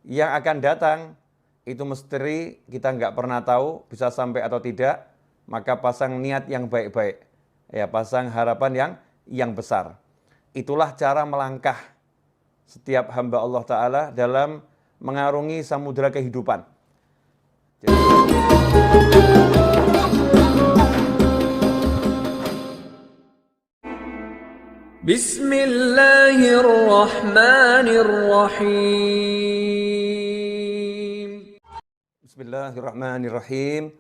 Yang akan datang itu misteri, kita nggak pernah tahu bisa sampai atau tidak. Maka pasang niat yang baik-baik, ya, pasang harapan yang besar. Itulah cara melangkah setiap hamba Allah Ta'ala dalam mengarungi samudera kehidupan. Bismillahirrahmanirrahim. Bismillahirrahmanirrahim.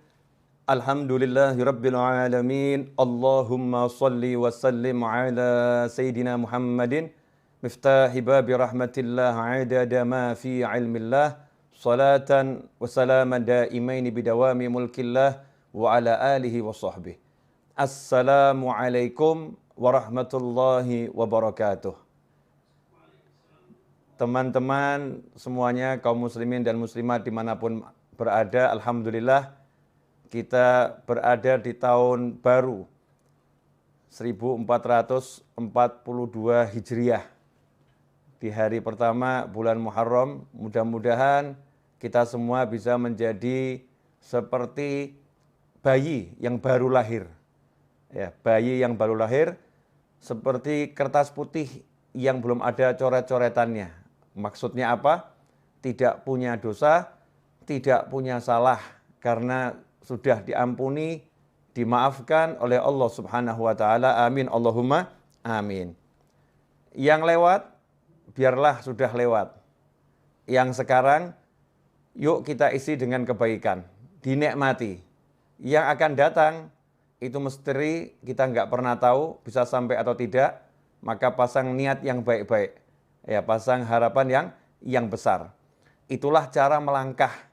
Alhamdulillahirabbil alamin. Allahumma shalli wa sallim ala sayyidina Muhammadin miftahi babi rahmatillah adada ma fi ilmillah salatan wa salaman daimaini bidawami mulkillah wa ala alihi wa sahbihi. Assalamualaikum warahmatullahi wabarakatuh. Teman-teman semuanya, kaum muslimin dan muslimat dimanapun berada, alhamdulillah kita berada di tahun baru 1442 Hijriah. Di hari pertama bulan Muharram, mudah-mudahan kita semua bisa menjadi seperti bayi yang baru lahir. Ya, bayi yang baru lahir seperti kertas putih yang belum ada coret-coretannya. Maksudnya apa? Tidak punya dosa, tidak punya salah, karena sudah diampuni, dimaafkan oleh Allah Subhanahu wa Ta'ala. Amin, Allahumma amin. Yang lewat, biarlah sudah lewat. Yang sekarang, yuk kita isi dengan kebaikan, dinikmati. Yang akan datang, itu misteri, kita nggak pernah tahu bisa sampai atau tidak. Maka pasang niat yang baik-baik, ya, pasang harapan yang besar. Itulah cara melangkah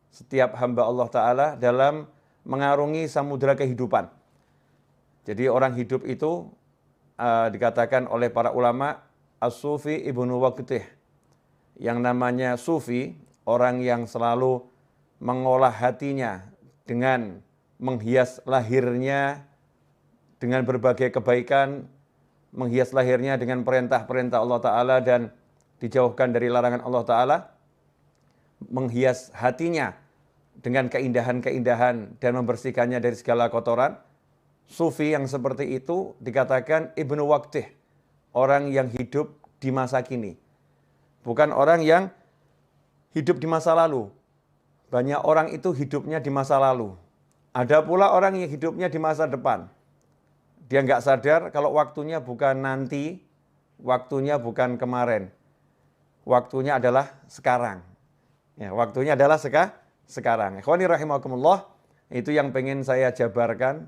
setiap hamba Allah Ta'ala dalam mengarungi samudera kehidupan. Jadi orang hidup itu dikatakan oleh para ulama as-sufi ibnu waqtih. Yang namanya sufi, orang yang selalu mengolah hatinya dengan menghias lahirnya dengan berbagai kebaikan, menghias lahirnya dengan perintah-perintah Allah Ta'ala dan dijauhkan dari larangan Allah Ta'ala, menghias hatinya dengan keindahan-keindahan dan membersihkannya dari segala kotoran. Sufi yang seperti itu dikatakan ibnu waqtih, orang yang hidup di masa kini, bukan orang yang hidup di masa lalu. Banyak orang itu hidupnya di masa lalu. Ada pula orang yang hidupnya di masa depan. Dia nggak sadar kalau waktunya bukan nanti, waktunya bukan kemarin, waktunya adalah sekarang. Ya, waktunya adalah sekarang. Ikhwani rahimakumullah, itu yang pengen saya jabarkan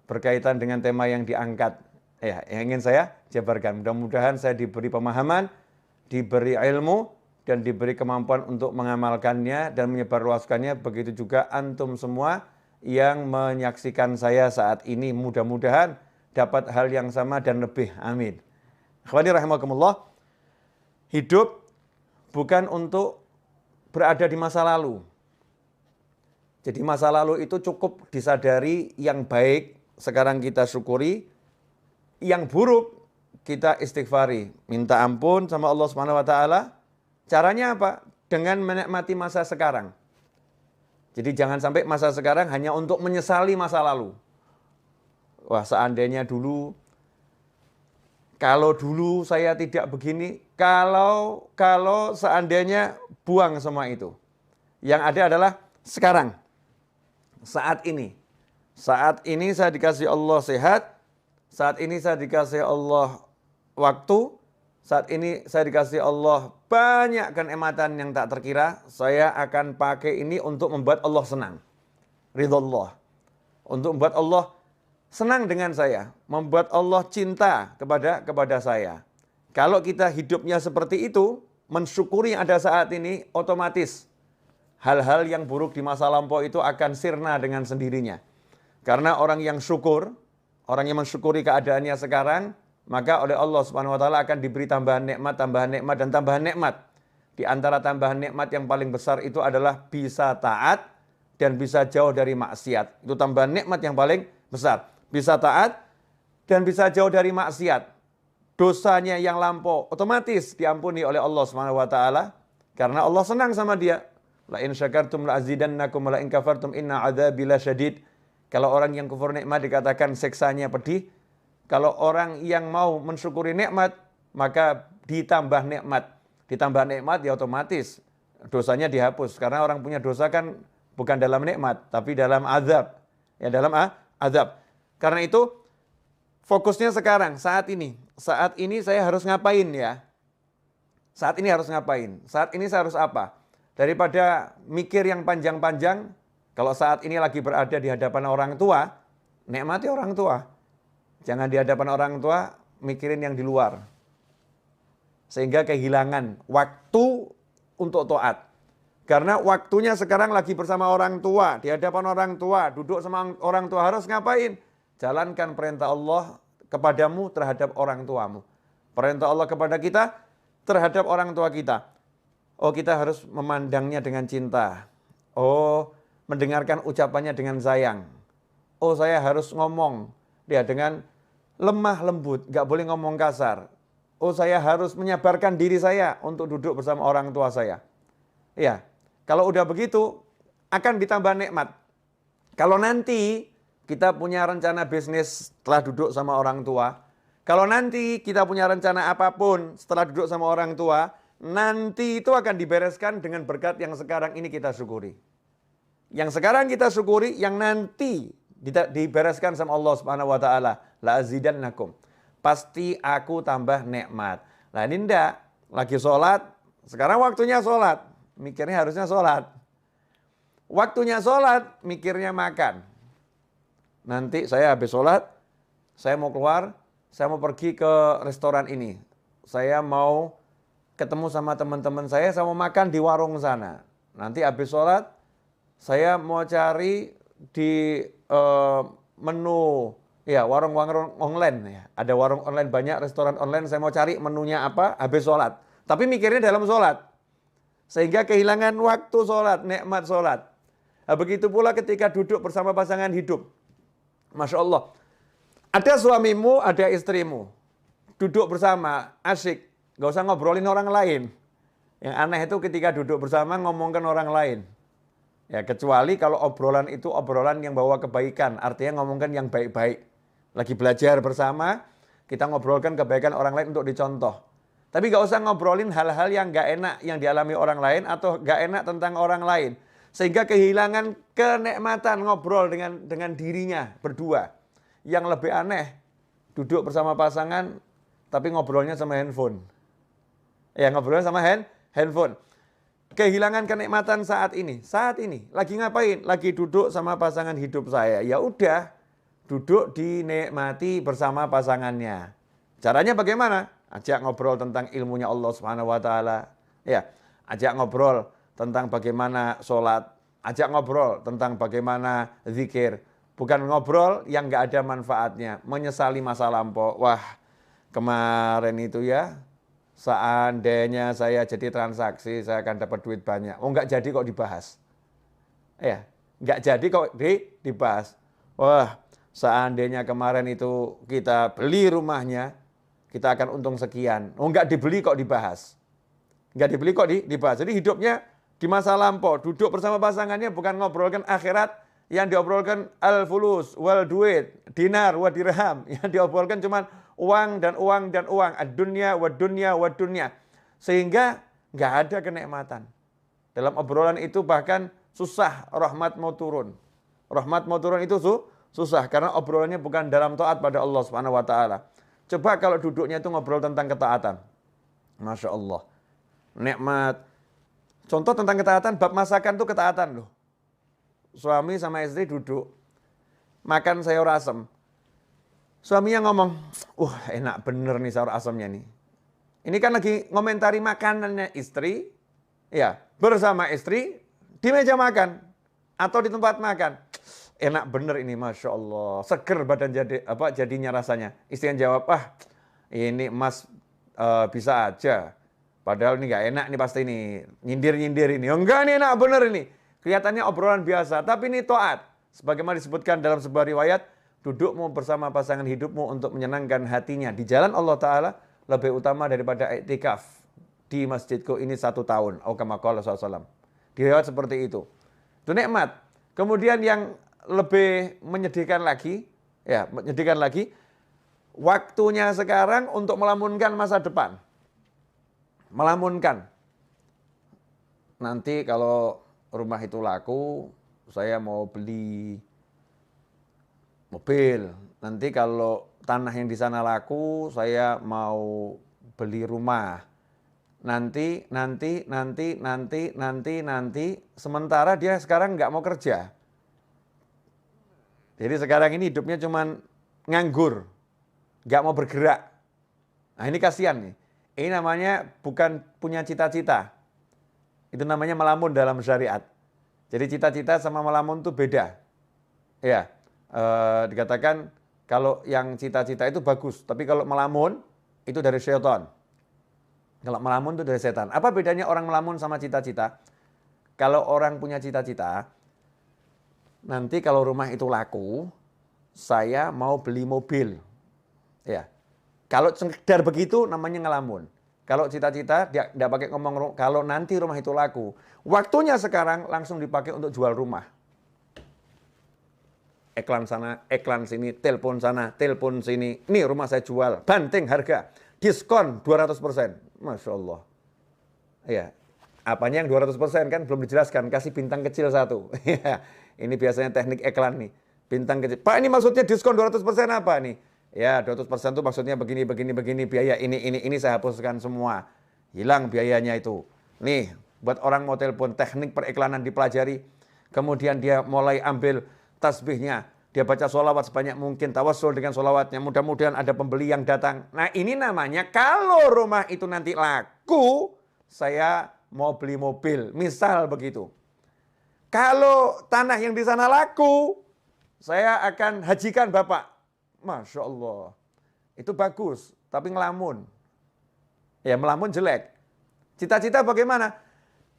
berkaitan dengan tema yang diangkat. Ya, yang ingin saya jabarkan. Mudah-mudahan saya diberi pemahaman, diberi ilmu, dan diberi kemampuan untuk mengamalkannya dan menyebarluaskannya. Begitu juga antum semua yang menyaksikan saya saat ini, mudah-mudahan dapat hal yang sama dan lebih. Amin. Ikhwani rahimakumullah, hidup bukan untuk berada di masa lalu. Jadi masa lalu itu cukup disadari, yang baik sekarang kita syukuri, yang buruk kita istighfari, minta ampun sama Allah Subhanahu wa Ta'ala. Caranya apa? Dengan menikmati masa sekarang. Jadi jangan sampai masa sekarang hanya untuk menyesali masa lalu. Wah, seandainya dulu, kalau dulu saya tidak begini, kalau seandainya, buang semua itu. Yang ada adalah sekarang, saat ini. Saat ini saya dikasih Allah sehat, saat ini saya dikasih Allah waktu, saat ini saya dikasih Allah banyak kenikmatan yang tak terkira. Saya akan pakai ini untuk membuat Allah senang. Ridha Allah. Untuk membuat Allah senang dengan saya, membuat Allah cinta kepada saya. Kalau kita hidupnya seperti itu, mensyukuri yang ada saat ini, otomatis hal-hal yang buruk di masa lampau itu akan sirna dengan sendirinya. Karena orang yang syukur, orang yang mensyukuri keadaannya sekarang, maka oleh Allah Subhanahu wa Ta'ala akan diberi tambahan nikmat, dan tambahan nikmat. Di antara tambahan nikmat yang paling besar itu adalah bisa taat dan bisa jauh dari maksiat. Itu tambahan nikmat yang paling besar. Bisa taat dan bisa jauh dari maksiat. Dosanya yang lampau otomatis diampuni oleh Allah Subhanahu wa Ta'ala. Karena Allah senang sama dia. La in syakartum la azidannakum wa la in kafartum inna adzabi lasyadid. Kalau orang yang kufur nikmat dikatakan siksanya pedih. Kalau orang yang mau mensyukuri nikmat, maka ditambah nikmat. Ditambah nikmat ya otomatis dosanya dihapus. Karena orang punya dosa kan bukan dalam nikmat, tapi dalam azab. Ya dalam azab. Karena itu fokusnya sekarang, saat ini. Saat ini saya harus ngapain ya? Saat ini harus ngapain? Saat ini saya harus apa? Daripada mikir yang panjang-panjang, kalau saat ini lagi berada di hadapan orang tua, nikmati orang tua. Jangan di hadapan orang tua, mikirin yang di luar. Sehingga kehilangan waktu untuk taat. Karena waktunya sekarang lagi bersama orang tua, di hadapan orang tua, duduk sama orang tua, harus ngapain? Jalankan perintah Allah kepadamu terhadap orang tuamu. Perintah Allah kepada kita terhadap orang tua kita. Oh, kita harus memandangnya dengan cinta. Oh, mendengarkan ucapannya dengan sayang. Oh, saya harus ngomong dia dengan lemah lembut, gak boleh ngomong kasar. Oh, saya harus menyabarkan diri saya untuk duduk bersama orang tua saya. Ya, kalau udah begitu akan ditambah nikmat. Kalau nanti kita punya rencana bisnis setelah duduk sama orang tua, kalau nanti kita punya rencana apapun setelah duduk sama orang tua, nanti itu akan dibereskan dengan berkat yang sekarang ini kita syukuri. Yang sekarang kita syukuri, yang nanti dibereskan sama Allah Subhanahu wa taala, la azidannakum. Pasti aku tambah nikmat. Nah, ini ndak lagi sholat, sekarang waktunya sholat, mikirnya harusnya sholat. Waktunya sholat, mikirnya makan. Nanti saya habis sholat, saya mau keluar, saya mau pergi ke restoran ini. Saya mau ketemu sama teman-teman saya mau makan di warung sana. Nanti habis sholat, saya mau cari di menu, ya warung-warung online. Ya. Ada warung online banyak, restoran online, saya mau cari menunya apa, habis sholat. Tapi mikirnya dalam sholat. Sehingga kehilangan waktu sholat, nikmat sholat. Nah, begitu pula ketika duduk bersama pasangan hidup. Masya Allah. Ada suamimu, ada istrimu. Duduk bersama, asyik. Gak usah ngobrolin orang lain. Yang aneh itu ketika duduk bersama ngomongkan orang lain. Ya, kecuali kalau obrolan itu obrolan yang bawa kebaikan. Artinya ngomongkan yang baik-baik. Lagi belajar bersama, kita ngobrolkan kebaikan orang lain untuk dicontoh. Tapi gak usah ngobrolin hal-hal yang gak enak yang dialami orang lain atau gak enak tentang orang lain. Sehingga kehilangan kenikmatan ngobrol dengan dirinya berdua. Yang lebih aneh, duduk bersama pasangan tapi ngobrolnya sama handphone. Ya, ngobrolnya sama handphone. Kehilangan kenikmatan saat ini. Saat ini lagi ngapain? Lagi duduk sama pasangan hidup saya. Ya udah, duduk dinikmati bersama pasangannya. Caranya bagaimana? Ajak ngobrol tentang ilmunya Allah Subhanahu wa taala. Ya, ajak ngobrol tentang bagaimana sholat, ajak ngobrol tentang bagaimana zikir. Bukan ngobrol yang nggak ada manfaatnya, menyesali masa lampau. Wah, kemarin itu ya, seandainya saya jadi transaksi, saya akan dapat duit banyak. Oh, nggak jadi kok dibahas. Ya, nggak jadi kok dibahas. Wah, seandainya kemarin itu kita beli rumahnya, kita akan untung sekian. Oh, nggak dibeli kok dibahas. Nggak dibeli kok dibahas. Jadi hidupnya di masa lampau, duduk bersama pasangannya bukan ngobrolkan akhirat, yang diobrolkan al-fulus, wal duit, dinar, wa dirham. Yang diobrolkan cuma uang dan uang dan uang. Ad-dunya, wa dunya, wa dunya. Sehingga nggak ada kenikmatan. Dalam obrolan itu bahkan susah rahmat mau turun. Rahmat mau turun itu susah karena obrolannya bukan dalam taat pada Allah Subhanahu wa taala. Coba kalau duduknya itu ngobrol tentang ketaatan. Masya Allah. Nikmat. Contoh tentang ketaatan, bab masakan itu ketaatan loh. Suami sama istri duduk, makan sayur asem. Suaminya ngomong, enak bener nih sayur asemnya nih. Ini kan lagi ngomentari makanannya istri, ya bersama istri di meja makan atau di tempat makan. Enak bener ini, Masya Allah. Seger badan jadinya rasanya. Istri yang jawab, ini mas bisa aja. Padahal ini gak enak nih pasti ini. Nyindir-nyindir ini. Enggak nih enak bener ini. Kelihatannya obrolan biasa. Tapi ini taat. Sebagaimana disebutkan dalam sebuah riwayat. Dudukmu bersama pasangan hidupmu untuk menyenangkan hatinya. Di jalan Allah Ta'ala lebih utama daripada iktikaf. di masjidku ini 1 tahun. Atau kama qala sallallahu. Diriwayat seperti itu. Itu nikmat. Kemudian yang lebih menyedihkan lagi, waktunya sekarang untuk melamunkan masa depan. Melamunkan. Nanti kalau rumah itu laku, saya mau beli mobil. Nanti kalau tanah yang di sana laku, saya mau beli rumah. Nanti. Sementara dia sekarang nggak mau kerja. Jadi sekarang ini hidupnya cuman nganggur, nggak mau bergerak. Nah ini kasihan nih. Ini namanya bukan punya cita-cita. Itu namanya melamun dalam syariat. Jadi cita-cita sama melamun itu beda. Ya, dikatakan kalau yang cita-cita itu bagus, tapi kalau melamun itu dari syaitan. Kalau melamun itu dari setan. Apa bedanya orang melamun sama cita-cita? Kalau orang punya cita-cita, nanti kalau rumah itu laku, saya mau beli mobil. Ya. Kalau sekedar begitu namanya ngelamun. Kalau cita-cita dia tidak pakai ngomong kalau nanti rumah itu laku. Waktunya sekarang langsung dipakai untuk jual rumah. Iklan sana, iklan sini, telepon sana, telepon sini. Ini rumah saya jual, banting harga, diskon 200%. Masya Allah. Ya, apanya yang 200% kan belum dijelaskan, kasih bintang kecil 1. Ini biasanya teknik iklan nih. Bintang kecil. Pak, ini maksudnya diskon 200% apa nih? Ya, 200% itu maksudnya begini, biaya ini saya hapuskan semua. Hilang biayanya itu. Nih, buat orang mau telepon, teknik periklanan dipelajari. Kemudian dia mulai ambil tasbihnya. Dia baca sholawat sebanyak mungkin, tawassul dengan sholawatnya. Mudah-mudahan ada pembeli yang datang. Nah ini namanya kalau rumah itu nanti laku, saya mau beli mobil. Misal begitu. Kalau tanah yang di sana laku, saya akan hajikan Bapak. Masya Allah. Itu bagus, tapi ngelamun. Ya melamun jelek. Cita-cita bagaimana?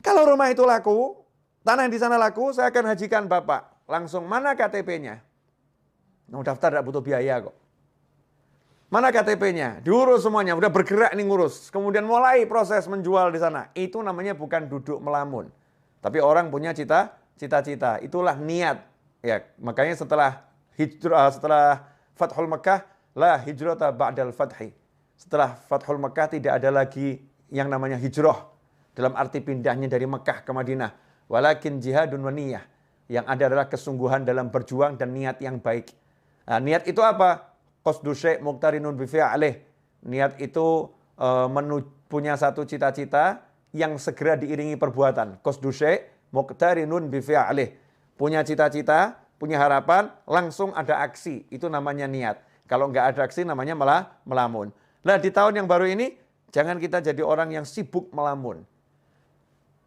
Kalau rumah itu laku, tanah yang di sana laku, saya akan hajikan Bapak. Langsung, mana KTP-nya? Mau daftar tidak butuh biaya kok. Mana KTP-nya? Diurus semuanya, udah bergerak nih ngurus. Kemudian mulai proses menjual di sana. Itu namanya bukan duduk melamun. Tapi orang punya cita-cita. Itulah niat. Ya, makanya setelah hijrah, setelah Fathul Makkah, la hijrata ba'dal fathi. Setelah Fathul Makkah tidak ada lagi yang namanya hijrah. Dalam arti pindahnya dari Mekah ke Madinah. Walakin jihadun wa niyah. Yang ada adalah kesungguhan dalam berjuang dan niat yang baik. Nah, niat itu apa? Qasdu syai' muqtarinun bi fi'lih. Niat itu punya satu cita-cita yang segera diiringi perbuatan. Qasdu syai' muqtarinun bi fi'lih. Punya cita-cita, punya harapan, langsung ada aksi. Itu namanya niat. Kalau nggak ada aksi namanya malah melamun. Nah di tahun yang baru ini, jangan kita jadi orang yang sibuk melamun.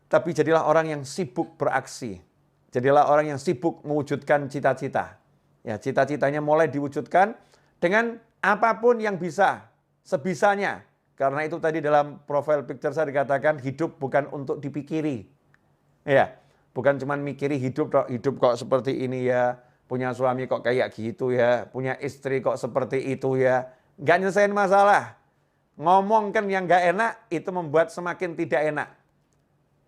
Tapi jadilah orang yang sibuk beraksi. Jadilah orang yang sibuk mewujudkan cita-cita. Ya, cita-citanya mulai diwujudkan dengan apapun yang bisa, sebisanya. Karena itu tadi dalam profile picture saya dikatakan hidup bukan untuk dipikiri. Ya, bukan cuma mikiri hidup kok seperti ini ya, punya suami kok kayak gitu ya, punya istri kok seperti itu ya. Nggak nyelesain masalah. Ngomongkan yang nggak enak itu membuat semakin tidak enak.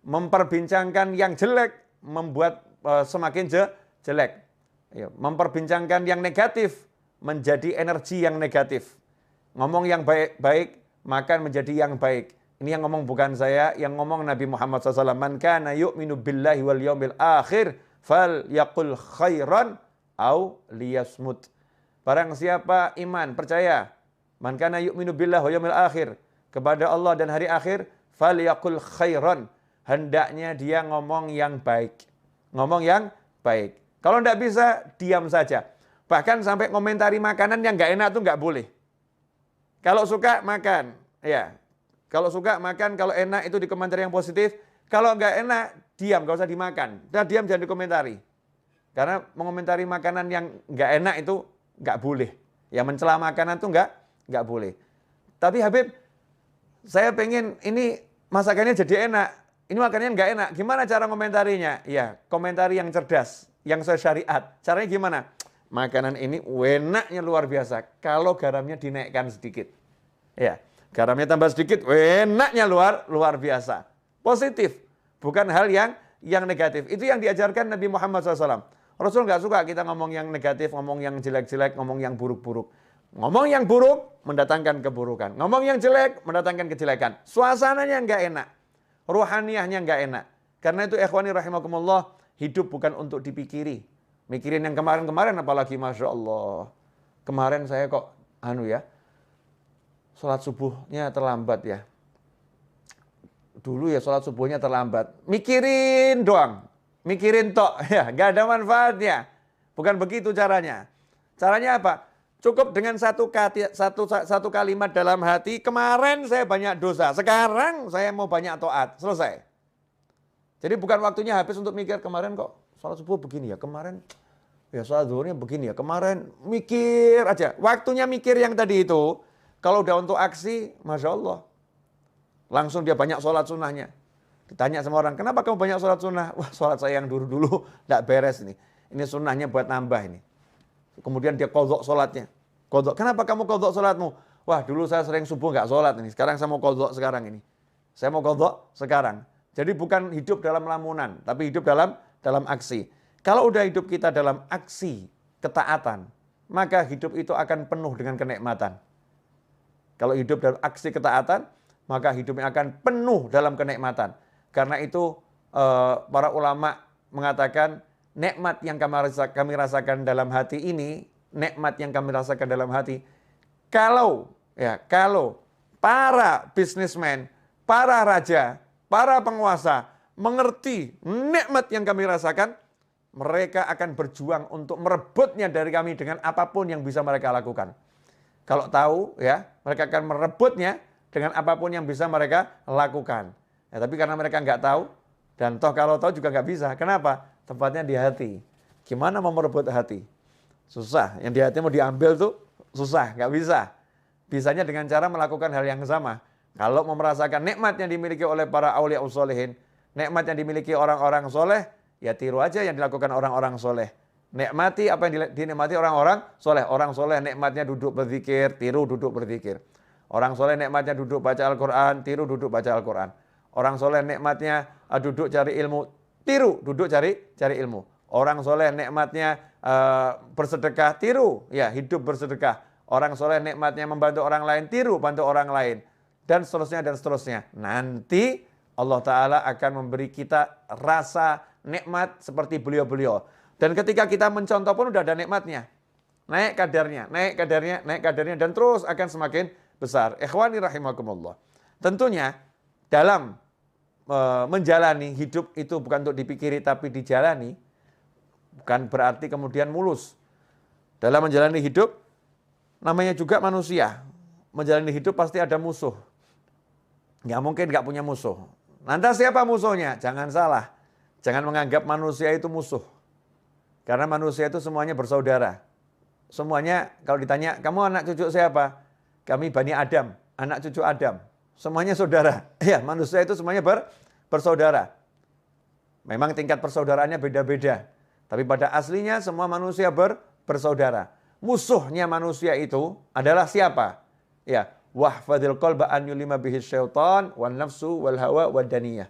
Memperbincangkan yang jelek membuat semakin jelek. Ya, memperbincangkan yang negatif menjadi energi yang negatif. Ngomong yang baik-baik maka menjadi yang baik. Ini yang ngomong bukan saya, yang ngomong Nabi Muhammad SAW. Man kana yu'minu billahi wal yaumil akhir fal yaqul khairan au liyasmut. Barang siapa iman, percaya, man kana yu'minu billahi wal yaumil akhir, kepada Allah dan hari akhir, fal yaqul khairan. Hendaknya dia ngomong yang baik. Ngomong yang baik. Kalau tidak bisa, diam saja. Bahkan sampai komentari makanan yang nggak enak itu nggak boleh. Kalau suka, makan. Ya. Kalau suka, makan. Kalau enak, itu dikomentari yang positif. Kalau nggak enak, diam. Nggak usah dimakan. Nah, diam, jangan dikomentari. Karena mengomentari makanan yang nggak enak itu nggak boleh. Ya, mencela makanan itu nggak boleh. Tapi Habib, saya pengen ini masakannya jadi enak. Ini makanannya nggak enak. Gimana cara komentarinya? Ya, komentari yang cerdas. Yang sesuai syariat. Caranya gimana? Makanan ini enaknya luar biasa kalau garamnya dinaikkan sedikit. Ya, Garamnya tambah sedikit, enaknya luar biasa. Positif, bukan hal yang negatif. Itu yang diajarkan Nabi Muhammad SAW. Rasul nggak suka kita ngomong yang negatif, ngomong yang jelek-jelek, ngomong yang buruk-buruk. Ngomong yang buruk mendatangkan keburukan. Ngomong yang jelek mendatangkan kejelekan. Suasananya nggak enak. Ruhaniyahnya nggak enak. Karena itu ikhwani rahimakumullah, hidup bukan untuk dipikiri. Mikirin yang kemarin-kemarin apalagi, Masya Allah. Kemarin saya kok, sholat subuhnya terlambat ya. Dulu ya sholat subuhnya terlambat. Mikirin doang. Mikirin tok. Ya, nggak ada manfaatnya. Bukan begitu caranya. Caranya apa? Cukup dengan satu kalimat dalam hati, kemarin saya banyak dosa, sekarang saya mau banyak taat, selesai. Jadi bukan waktunya habis untuk mikir kemarin kok sholat subuh begini ya, kemarin ya sholat zuhurnya begini ya, kemarin mikir aja. Waktunya mikir yang tadi itu, kalau udah untuk aksi, Masya Allah. Langsung dia banyak sholat sunnahnya. Ditanya sama orang, kenapa kamu banyak sholat sunnah? Wah, sholat saya yang dulu-dulu tidak beres nih. Ini sunnahnya buat nambah ini. Kemudian dia qadha sholatnya. Qadha. Kenapa kamu qadha sholatmu? Wah, dulu saya sering subuh nggak sholat ini. Sekarang saya mau qadha sekarang ini. Saya mau qadha sekarang. Jadi bukan hidup dalam lamunan, tapi hidup dalam aksi. Kalau udah hidup kita dalam aksi ketaatan, maka hidup itu akan penuh dengan kenikmatan. Kalau hidup dalam aksi ketaatan, maka hidupnya akan penuh dalam kenikmatan. Karena itu para ulama mengatakan, nikmat yang kami rasakan dalam hati ini, nikmat yang kami rasakan dalam hati, kalau para bisnismen, para raja, para penguasa mengerti nikmat yang kami rasakan, mereka akan berjuang untuk merebutnya dari kami dengan apapun yang bisa mereka lakukan. Kalau tahu ya, mereka akan merebutnya dengan apapun yang bisa mereka lakukan. Ya, tapi karena mereka nggak tahu, dan toh kalau tahu juga nggak bisa. Kenapa? Tempatnya di hati. Gimana mau merebut hati? Susah. Yang di hati mau diambil tuh susah, nggak bisa. Bisanya dengan cara melakukan hal yang sama. Kalau mau merasakan nikmat yang dimiliki oleh para aulia usholihin, nikmat yang dimiliki orang-orang soleh, ya tiru aja yang dilakukan orang-orang soleh. Nikmati apa yang dinikmati orang-orang soleh. Orang soleh nikmatnya duduk berzikir, tiru duduk berzikir. Orang soleh nikmatnya duduk baca Al-Quran, tiru duduk baca Al-Quran. Orang soleh nikmatnya duduk cari ilmu, tiru duduk cari ilmu. Orang soleh nikmatnya bersedekah, tiru ya hidup bersedekah. Orang soleh nikmatnya membantu orang lain, tiru bantu orang lain. Dan seterusnya dan seterusnya. Nanti Allah Ta'ala akan memberi kita rasa nikmat seperti beliau-beliau. Dan ketika kita mencontoh pun udah ada nikmatnya. Naik kadarnya, naik kadarnya, naik kadarnya. Dan terus akan semakin besar. Ikhwani rahimakumullah. Tentunya dalam menjalani hidup itu bukan untuk dipikiri tapi dijalani. Bukan berarti kemudian mulus. Dalam menjalani hidup, namanya juga manusia. Menjalani hidup pasti ada musuh. Nggak mungkin nggak punya musuh. Lantas siapa musuhnya? Jangan salah. Jangan menganggap manusia itu musuh. Karena manusia itu semuanya bersaudara. Semuanya kalau ditanya, kamu anak cucu siapa? Kami Bani Adam, anak cucu Adam. Semuanya saudara. Ya, manusia itu semuanya bersaudara. Memang tingkat persaudaraannya beda-beda. Tapi pada aslinya semua manusia bersaudara. Musuhnya manusia itu adalah siapa? Ya, wahfadil qalba an yulima bihi syaitan wan nafsu wal hawa wad daniyah.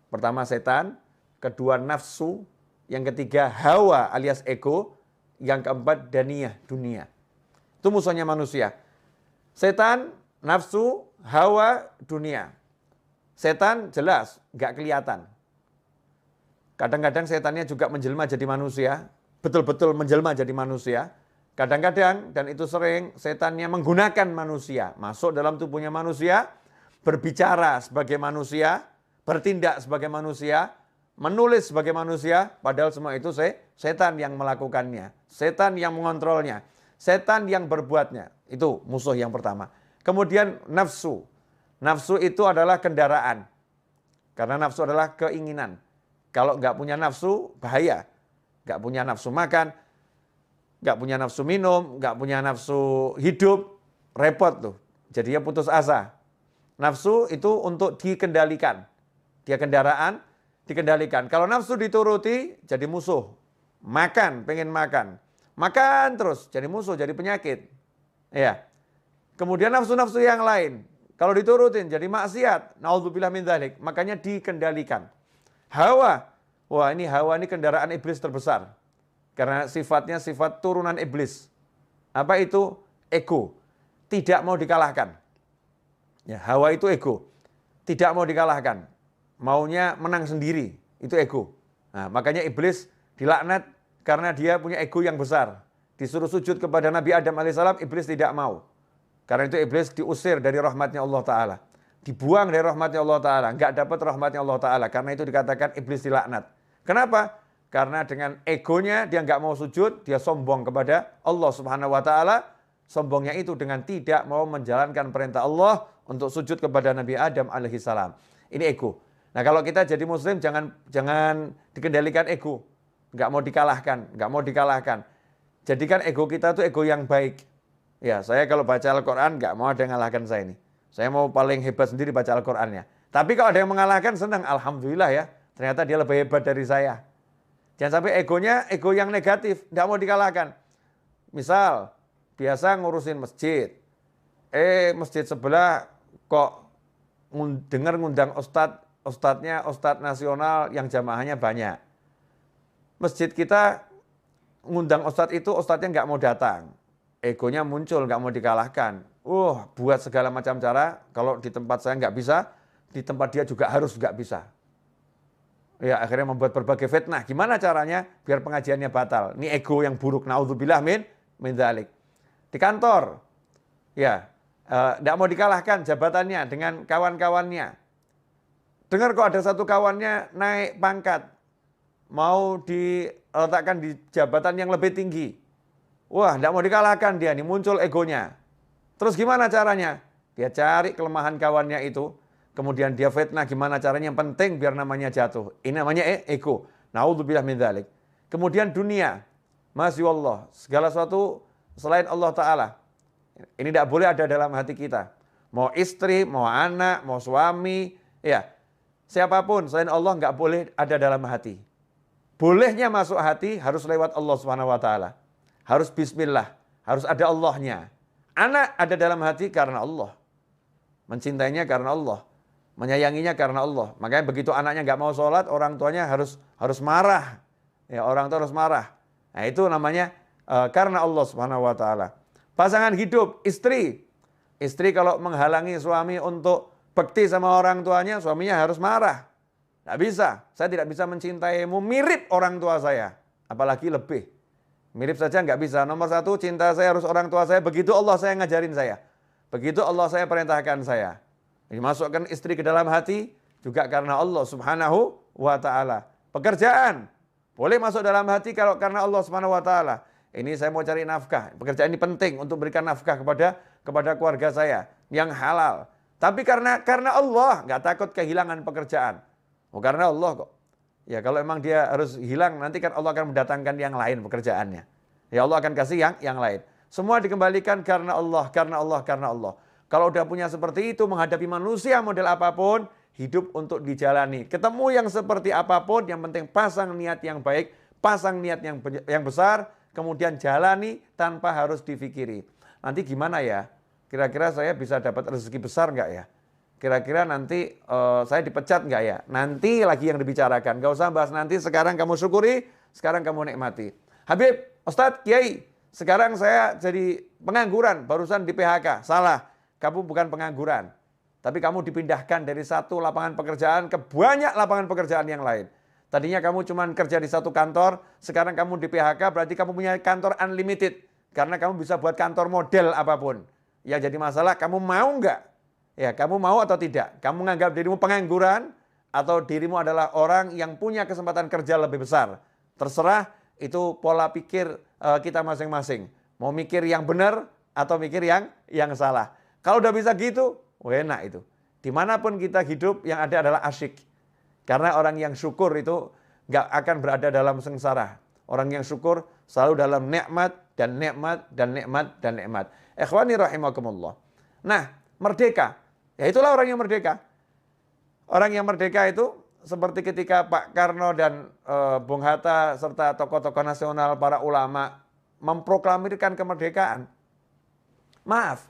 Pertama setan, kedua nafsu, yang ketiga hawa alias ego, yang keempat daniyah, dunia. Itu musuhnya manusia. Setan, nafsu, hawa, dunia. Setan jelas nggak kelihatan. Kadang-kadang setannya juga menjelma jadi manusia, betul-betul menjelma jadi manusia. Kadang-kadang, dan itu sering, setannya menggunakan manusia, masuk dalam tubuhnya manusia, berbicara sebagai manusia, bertindak sebagai manusia, menulis sebagai manusia, padahal semua itu setan yang melakukannya, setan yang mengontrolnya, setan yang berbuatnya. Itu musuh yang pertama. Kemudian nafsu. Nafsu itu adalah kendaraan. Karena nafsu adalah keinginan. Kalau nggak punya nafsu, bahaya. Nggak punya nafsu makan, nggak punya nafsu minum, nggak punya nafsu hidup, repot tuh. Jadinya putus asa. Nafsu itu untuk dikendalikan. Dia kendaraan, dikendalikan. Kalau nafsu dituruti, jadi musuh. Makan, pengen makan. Makan terus, jadi musuh, jadi penyakit. Ya. Kemudian nafsu-nafsu yang lain. Kalau diturutin jadi maksiat. Naudzubillah min dzalik. Makanya dikendalikan. Hawa. Wah, ini hawa ini kendaraan iblis terbesar. Karena sifatnya sifat turunan iblis. Apa itu? Ego. Tidak mau dikalahkan. Ya, hawa itu ego. Tidak mau dikalahkan. Maunya menang sendiri. Itu ego. Nah, makanya iblis dilaknat karena dia punya ego yang besar. Disuruh sujud kepada Nabi Adam alaihissalam, iblis tidak mau. Karena itu iblis diusir dari rahmatnya Allah Ta'ala. Dibuang dari rahmatnya Allah Ta'ala. Nggak dapat rahmatnya Allah Ta'ala. Karena itu dikatakan iblis dilaknat. Kenapa? Karena dengan egonya dia nggak mau sujud, dia sombong kepada Allah Subhanahu Wa Ta'ala. Sombongnya itu dengan tidak mau menjalankan perintah Allah untuk sujud kepada Nabi Adam alaihissalam. Ini ego. Nah, kalau kita jadi muslim jangan dikendalikan ego. Nggak mau dikalahkan, nggak mau dikalahkan. Jadikan ego kita itu ego yang baik. Ya, saya kalau baca Al-Quran nggak mau ada yang mengalahkan saya ini. Saya mau paling hebat sendiri baca Al-Qurannya. Tapi kalau ada yang mengalahkan senang, alhamdulillah ya. Ternyata dia lebih hebat dari saya. Jangan sampai egonya ego yang negatif, nggak mau dikalahkan. Misal, biasa ngurusin masjid. Masjid sebelah kok dengar ngundang ustadznya ustadz nasional yang jamaahnya banyak. Masjid kita ngundang ustadz itu, ustadznya nggak mau datang. Egonya muncul, nggak mau dikalahkan. Buat segala macam cara, kalau di tempat saya nggak bisa, di tempat dia juga harus nggak bisa. Ya, akhirnya membuat berbagai fitnah. Gimana caranya biar pengajiannya batal? Ini ego yang buruk. Naudzubillah min dzalik. Di kantor, ya, nggak mau dikalahkan jabatannya dengan kawan-kawannya. Dengar kok ada satu kawannya naik pangkat, mau diletakkan di jabatan yang lebih tinggi. Wah, nggak mau dikalahkan dia, nih muncul egonya. Terus gimana caranya? Dia cari kelemahan kawannya itu, kemudian dia fitnah gimana caranya, yang penting biar namanya jatuh. Ini namanya ego. Naudzubillah min dzalik. Kemudian dunia, Masya Allah, segala sesuatu selain Allah Ta'ala. Ini tidak boleh ada dalam hati kita. Mau istri, mau anak, mau suami, ya, siapapun selain Allah nggak boleh ada dalam hati. Bolehnya masuk hati harus lewat Allah Subhanahu Wa Ta'ala. Harus bismillah, harus ada Allahnya. Anak ada dalam hati karena Allah. Mencintainya karena Allah. Menyayanginya karena Allah. Makanya begitu anaknya nggak mau sholat, orang tuanya harus marah. Ya, orang tua harus marah. Nah, itu namanya karena Allah Subhanahu Wa Ta'ala. Pasangan hidup, istri. Istri kalau menghalangi suami untuk bakti sama orang tuanya, suaminya harus marah. Nggak bisa. Saya tidak bisa mencintaimu mirip orang tua saya. Apalagi lebih. Mirip saja nggak bisa. Nomor satu, cinta saya harus orang tua saya. Begitu Allah saya ngajarin saya. Begitu Allah saya perintahkan saya. Dimasukkan istri ke dalam hati juga karena Allah Subhanahu Wa Ta'ala. Pekerjaan boleh masuk dalam hati kalau karena Allah Subhanahu Wa Ta'ala. Ini saya mau cari nafkah. Pekerjaan ini penting untuk berikan nafkah kepada keluarga saya yang halal. Tapi karena Allah, nggak takut kehilangan pekerjaan. Karena Allah kok. Ya, kalau emang dia harus hilang, nanti kan Allah akan mendatangkan yang lain pekerjaannya. Ya, Allah akan kasih yang lain. Semua dikembalikan karena Allah, karena Allah, karena Allah. Kalau udah punya seperti itu, menghadapi manusia model apapun, hidup untuk dijalani. Ketemu yang seperti apapun, yang penting pasang niat yang baik, pasang niat yang besar, kemudian jalani tanpa harus difikiri. Nanti gimana ya? Kira-kira saya bisa dapat rezeki besar nggak ya? Kira-kira nanti saya dipecat nggak ya? Nanti lagi yang dibicarakan. Nggak usah bahas nanti, sekarang kamu syukuri, sekarang kamu nikmati. Habib, Ustadz, Kiai, sekarang saya jadi pengangguran, barusan di PHK. Salah, kamu bukan pengangguran. Tapi kamu dipindahkan dari satu lapangan pekerjaan ke banyak lapangan pekerjaan yang lain. Tadinya kamu cuma kerja di satu kantor, sekarang kamu di PHK, berarti kamu punya kantor unlimited. Karena kamu bisa buat kantor model apapun. Ya jadi masalah, kamu mau nggak? Ya, kamu mau atau tidak? Kamu menganggap dirimu pengangguran atau dirimu adalah orang yang punya kesempatan kerja lebih besar? Terserah, itu pola pikir kita masing-masing. Mau mikir yang benar atau mikir yang salah. Kalau udah bisa gitu, enak itu. Dimanapun kita hidup, yang ada adalah asyik. Karena orang yang syukur itu nggak akan berada dalam sengsara. Orang yang syukur selalu dalam nikmat dan nikmat dan nikmat dan nikmat. Ikhwani rahimakumullah. Nah, merdeka. Ya itulah orang yang merdeka. Orang yang merdeka itu seperti ketika Pak Karno dan Bung Hatta serta tokoh-tokoh nasional, para ulama memproklamirkan kemerdekaan. Maaf,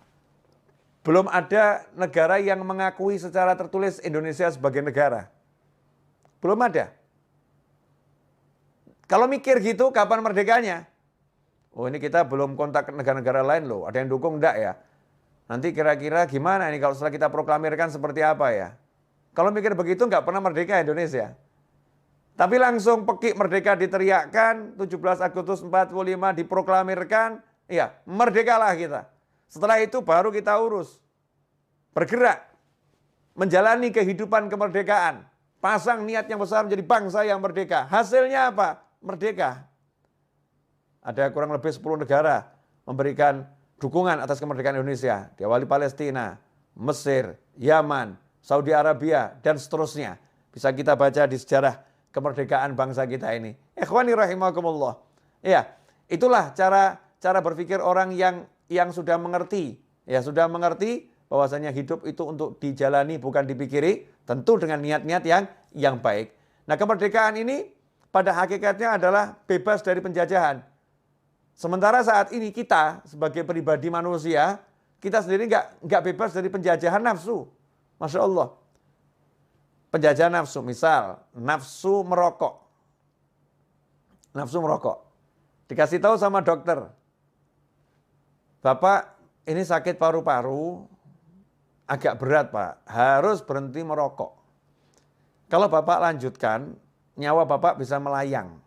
belum ada negara yang mengakui secara tertulis Indonesia sebagai negara. Belum ada. Kalau mikir gitu, kapan merdekanya? Oh, ini kita belum kontak negara-negara lain loh. Ada yang dukung enggak ya? Nanti kira-kira gimana ini kalau setelah kita proklamirkan seperti apa ya? Kalau mikir begitu nggak pernah merdeka Indonesia. Tapi langsung pekik merdeka diteriakkan, 17 Agustus 45 diproklamirkan, ya merdekalah kita. Setelah itu baru kita urus. Bergerak, menjalani kehidupan kemerdekaan. Pasang niat yang besar menjadi bangsa yang merdeka. Hasilnya apa? Merdeka. Ada kurang lebih 10 negara memberikan dukungan atas kemerdekaan Indonesia. Diawali Palestina, Mesir, Yaman, Saudi Arabia, dan seterusnya. Bisa kita baca di sejarah kemerdekaan bangsa kita ini. Ikhwani rahimakumullah. Ya, itulah cara berpikir orang yang sudah mengerti. Ya, sudah mengerti bahwasanya hidup itu untuk dijalani bukan dipikiri, tentu dengan niat-niat yang baik. Nah, kemerdekaan ini pada hakikatnya adalah bebas dari penjajahan. Sementara saat ini kita sebagai pribadi manusia, kita sendiri nggak bebas dari penjajahan nafsu. Masya Allah. Penjajahan nafsu, misal nafsu merokok. Nafsu merokok. Dikasih tahu sama dokter, Bapak ini sakit paru-paru, agak berat Pak, harus berhenti merokok. Kalau Bapak lanjutkan, nyawa Bapak bisa melayang.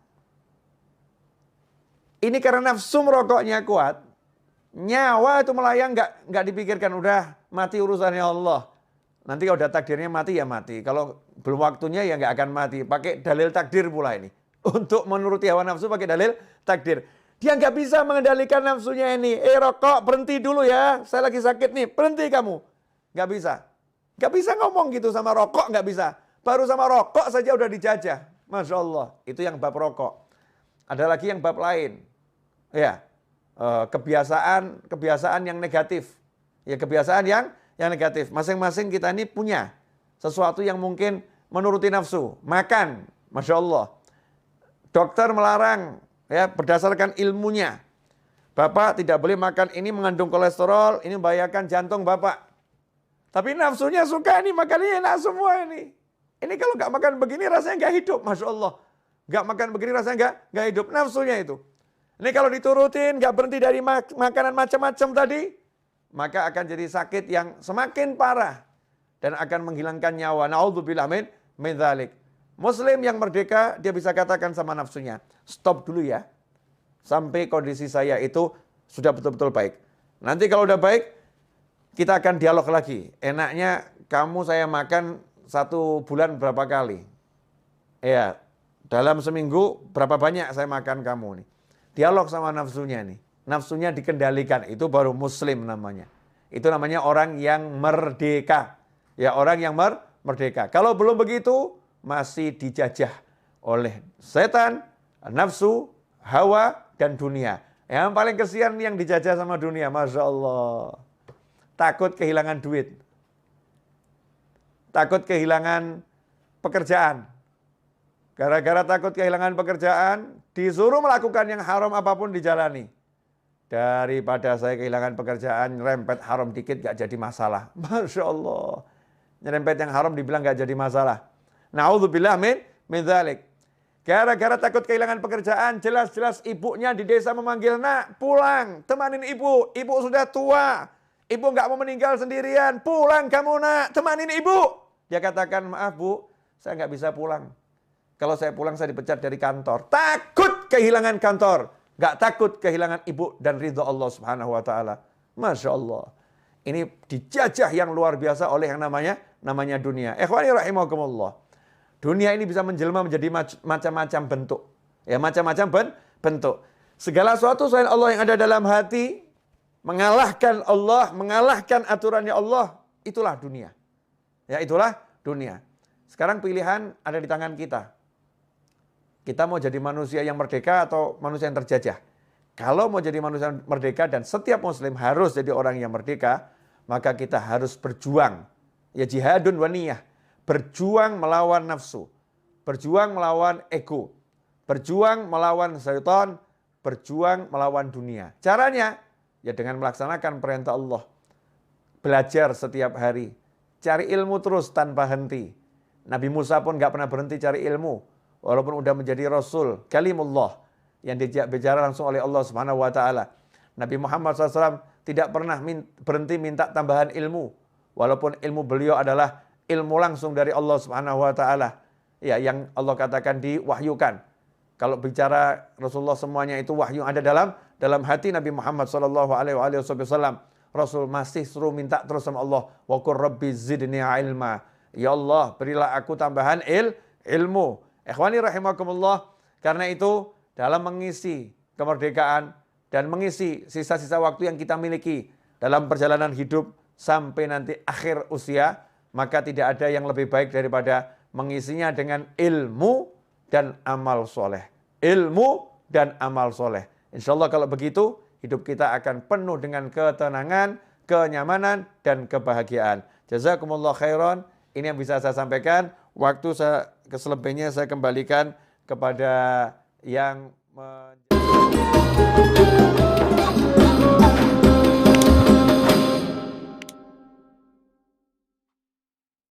Ini karena nafsu merokoknya kuat, nyawa itu melayang nggak dipikirkan, udah mati urusannya Allah. Nanti kalau udah takdirnya mati ya mati, kalau belum waktunya ya nggak akan mati. Pakai dalil takdir pula ini. Untuk menuruti hawa nafsu pakai dalil takdir. Dia nggak bisa mengendalikan nafsunya ini. Rokok berhenti dulu ya, saya lagi sakit nih, berhenti kamu. Nggak bisa. Nggak bisa ngomong gitu sama rokok, nggak bisa. Baru sama rokok saja udah dijajah. Masya Allah, itu yang bab rokok. Ada lagi yang bab lain. Ya, kebiasaan yang negatif. Ya, kebiasaan yang negatif. Masing-masing kita ini punya sesuatu yang mungkin menuruti nafsu. Makan, Masya Allah. Dokter melarang ya berdasarkan ilmunya. Bapak tidak boleh makan ini mengandung kolesterol, ini membahayakan jantung Bapak. Tapi nafsunya suka ini, makannya enak semua ini. Ini kalau nggak makan begini rasanya nggak hidup, Masya Allah. Nggak makan begini rasanya nggak hidup, nafsunya itu. Ini kalau diturutin, nggak berhenti dari makanan macam-macam tadi, maka akan jadi sakit yang semakin parah dan akan menghilangkan nyawa. Na'udzubillah min dzalik. Muslim yang merdeka, dia bisa katakan sama nafsunya, stop dulu ya, sampai kondisi saya itu sudah betul-betul baik. Nanti kalau udah baik, kita akan dialog lagi. Enaknya kamu saya makan 1 bulan berapa kali? Ya, dalam seminggu berapa banyak saya makan kamu nih? Dialog sama nafsunya nih. Nafsunya dikendalikan, itu baru muslim namanya. Itu namanya orang yang merdeka. Ya, orang yang merdeka. Kalau belum begitu, masih dijajah oleh setan, nafsu, hawa, dan dunia. Yang paling kesian yang dijajah sama dunia, Masya Allah. Takut kehilangan duit. Takut kehilangan pekerjaan. Gara-gara takut kehilangan pekerjaan, disuruh melakukan yang haram apapun dijalani. Daripada saya kehilangan pekerjaan, nyerempet haram dikit gak jadi masalah. Masya Allah. Nyerempet yang haram dibilang gak jadi masalah. Na'udzubillah min dzalik. Gara-gara takut kehilangan pekerjaan, jelas-jelas ibunya di desa memanggil, nak pulang, temanin ibu. Ibu sudah tua, ibu gak mau meninggal sendirian. Pulang kamu nak, temanin ibu. Dia katakan, maaf bu, saya gak bisa pulang. Kalau saya pulang saya dipecat dari kantor. Takut kehilangan kantor. Gak takut kehilangan ibu dan ridho Allah subhanahu wa ta'ala. Masya Allah. Ini dijajah yang luar biasa oleh yang namanya dunia. Ikhwani rahimakumullah. Dunia ini bisa menjelma menjadi macam-macam bentuk. Ya, macam-macam bentuk. Segala sesuatu selain Allah yang ada dalam hati, mengalahkan Allah, mengalahkan aturannya Allah, itulah dunia. Ya, itulah dunia. Sekarang pilihan ada di tangan kita. Kita mau jadi manusia yang merdeka atau manusia yang terjajah. Kalau mau jadi manusia yang merdeka dan setiap muslim harus jadi orang yang merdeka, maka kita harus berjuang. Ya, jihadun wa niyah. Berjuang melawan nafsu. Berjuang melawan ego. Berjuang melawan syaitan. Berjuang melawan dunia. Caranya ya dengan melaksanakan perintah Allah. belajar setiap hari. Cari ilmu terus tanpa henti. Nabi Musa pun nggak pernah berhenti cari ilmu. Walaupun udah menjadi Rasul, kalimullah, yang diajak bicara langsung oleh Allah Subhanahu wa Ta'ala. Nabi Muhammad SAW tidak pernah berhenti minta tambahan ilmu. Walaupun ilmu beliau adalah ilmu langsung dari Allah Subhanahu wa Ta'ala. Ya, yang Allah katakan diwahyukan. Kalau bicara Rasulullah semuanya itu wahyu ada dalam hati Nabi Muhammad SAW. Rasul masih suruh minta terus sama Allah. Wa qur rabbi zidni ilma. Ya Allah, berilah aku tambahan ilmu. Ikhwani rahimakumullah. Karena itu dalam mengisi kemerdekaan dan mengisi sisa-sisa waktu yang kita miliki dalam perjalanan hidup sampai nanti akhir usia, maka tidak ada yang lebih baik daripada mengisinya dengan ilmu dan amal soleh. Ilmu dan amal soleh. Insya Allah kalau begitu, hidup kita akan penuh dengan ketenangan, kenyamanan, dan kebahagiaan. Jazakumullah khairan. Ini yang bisa saya sampaikan. Waktu saya keselebihnya saya kembalikan kepada yang